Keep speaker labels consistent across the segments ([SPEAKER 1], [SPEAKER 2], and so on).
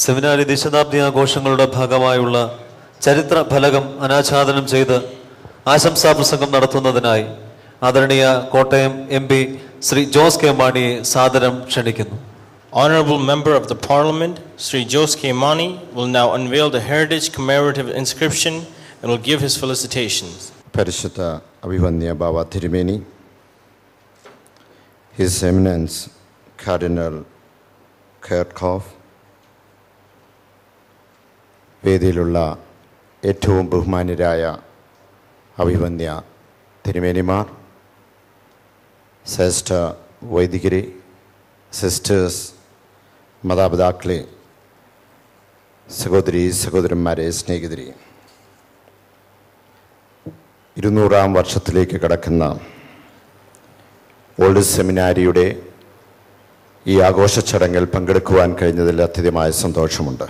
[SPEAKER 1] സെമിനാരി ദശതാബ്ദി ആഘോഷങ്ങളുടെ ഭാഗമായുള്ള ചരിത്ര ഫലകം അനാച്ഛാദനം ചെയ്ത് ആശംസാ പ്രസംഗം നടത്തുന്നതിനായി ആദരണീയ കോട്ടയം MP ശ്രീ ജോസ് കെ മാണിയെ സാദരം ക്ഷണിക്കുന്നു.
[SPEAKER 2] Honorable Member of the Parliament, Sri Jose K. Mani, will now unveil the Heritage Commemorative Inscription and will give his felicitations.
[SPEAKER 3] പരിശുദ്ധ അഭിവന്യ ബാവ തിരുമേനി, His Eminence Cardinal Kirchhoff, വേദിയിലുള്ള ഏറ്റവും ബഹുമാന്യരായ അഭിവന്യ തിരുമേനിമാർ, ശ്രേഷ്ഠ വൈദികരെ, സിസ്റ്റേഴ്സ്, മാതാപിതാക്കളെ, സഹോദരി സഹോദരന്മാരെ, സ്നേഹിതരെ, 200-ാം വർഷത്തിലേക്ക് കടക്കുന്ന ഓൾഡ് സെമിനാരിയുടെ ഈ ആഘോഷ ചടങ്ങിൽ പങ്കെടുക്കുവാൻ കഴിഞ്ഞതിൽ അത്യധികമായ സന്തോഷമുണ്ട്.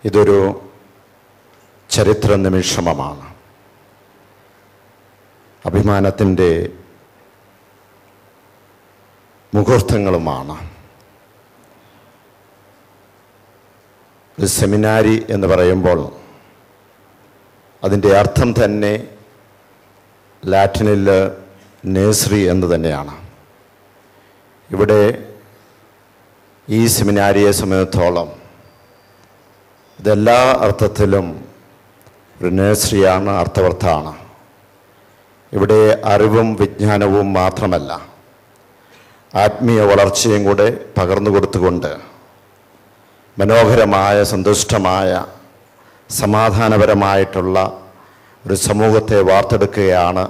[SPEAKER 3] ഇതൊരു ചരിത്ര നിമിഷമാണ്. അഭിമാനത്തിൻ്റെ മുഹൂർത്തങ്ങളുമാണ്. ഒരു സെമിനാരി എന്ന് പറയുമ്പോൾ അതിൻ്റെ അർത്ഥം തന്നെ ലാറ്റിനിൽ നേഴ്സറി എന്ന് തന്നെയാണ്. ഇവിടെ ഈ സെമിനാരിയെ സംബന്ധിച്ചിടത്തോളം ഇതെല്ലാ അർത്ഥത്തിലും ഒരു നേഴ്സറിയാണ്, അർത്ഥവർത്താണ്. ഇവിടെ അറിവും വിജ്ഞാനവും മാത്രമല്ല, ആത്മീയ വളർച്ചയും കൂടെ പകർന്നു കൊടുത്തുകൊണ്ട് മനോഹരമായ, സന്തുഷ്ടമായ, സമാധാനപരമായിട്ടുള്ള ഒരു സമൂഹത്തെ വാർത്തെടുക്കുകയാണ്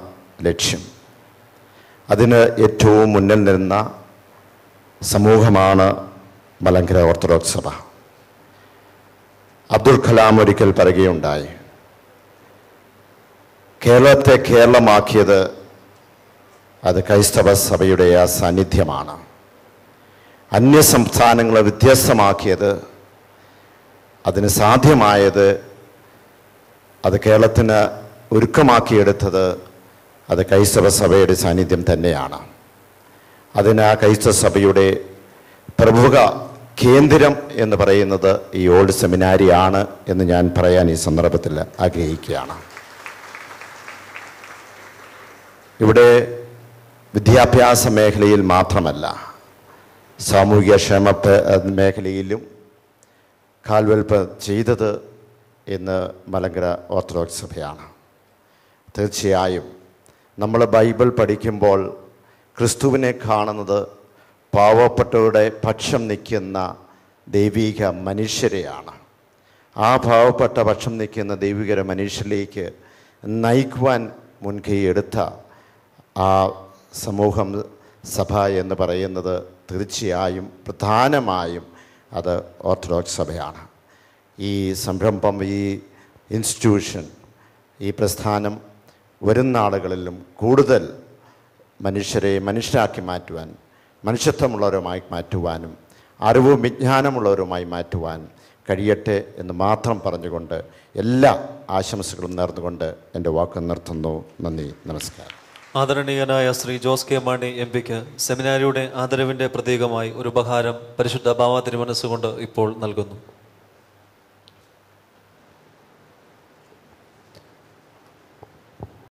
[SPEAKER 3] ലക്ഷ്യം. അതിന് ഏറ്റവും മുന്നിൽ നിന്ന സമൂഹമാണ് മലങ്കര ഓർത്തഡോക്സ് സഭ. അബ്ദുൽ കലാം ഒരിക്കൽ പറയുകയുണ്ടായി, കേരളത്തെ കേരളമാക്കിയത് അത് ക്രൈസ്തവ സഭയുടെ ആ സാന്നിധ്യമാണ്. അന്യ സംസ്ഥാനങ്ങളെ വ്യത്യസ്തമാക്കിയത്, അതിന് സാധ്യമായത്, അത് കേരളത്തിന് ഒരുക്കമാക്കിയെടുത്തത് അത് ക്രൈസ്തവ സഭയുടെ സാന്നിധ്യം തന്നെയാണ്. അതിന് ആ ക്രൈസ്തവ സഭയുടെ പ്രമുഖ കേന്ദ്രം എന്ന് പറയുന്നത് ഈ ഓൾഡ് സെമിനാരിയാണ് എന്ന് ഞാൻ പറയാൻ ഈ സന്ദർഭത്തിൽ ആഗ്രഹിക്കുകയാണ്. ഇവിടെ വിദ്യാഭ്യാസ മേഖലയിൽ മാത്രമല്ല, സാമൂഹിക ക്ഷേമ മേഖലയിലും കാൽവെൽപ്പ് ചെയ്തത് ഇന്ന് മലങ്കര ഓർത്തഡോക്സ് സഭയാണ്. തീർച്ചയായും നമ്മൾ ബൈബിൾ പഠിക്കുമ്പോൾ ക്രിസ്തുവിനെ കാണുന്നത് പാവപ്പെട്ടവരുടെ പക്ഷം നിൽക്കുന്ന ദൈവിക മനുഷ്യരെയാണ്. ആ പാവപ്പെട്ട പക്ഷം നിൽക്കുന്ന ദൈവിക മനുഷ്യരിലേക്ക് നയിക്കുവാൻ മുൻകൈ എടുത്ത ആ സമൂഹം, സഭ എന്ന് പറയുന്നത് തീർച്ചയായും പ്രധാനമായും അത് ഓർത്തഡോക്സ് സഭയാണ്. ഈ സംരംഭം, ഈ ഇൻസ്റ്റിറ്റ്യൂഷൻ, ഈ പ്രസ്ഥാനം വരും നാളുകളിലും കൂടുതൽ മനുഷ്യരെ മനുഷ്യരാക്കി മാറ്റുവാൻ, മനുഷ്യത്വമുള്ളവരുമായി മാറ്റുവാനും അറിവും വിജ്ഞാനമുള്ളവരുമായി മാറ്റുവാൻ കഴിയട്ടെ എന്ന് മാത്രം പറഞ്ഞുകൊണ്ട് എല്ലാ ആശംസകളും നേർന്നുകൊണ്ട് എൻ്റെ വാക്ക് നിർത്തുന്നു. നന്ദി, നമസ്കാരം.
[SPEAKER 1] ആദരണീയനായ ശ്രീ ജോസ് കെ മാണി MP-ക്ക് സെമിനാരിയുടെ ആദരവിൻ്റെ പ്രതീകമായി ഒരു ഉപഹാരം പരിശുദ്ധ ബാവ തിരുമനസ്സുകൊണ്ട് ഇപ്പോൾ നൽകുന്നു.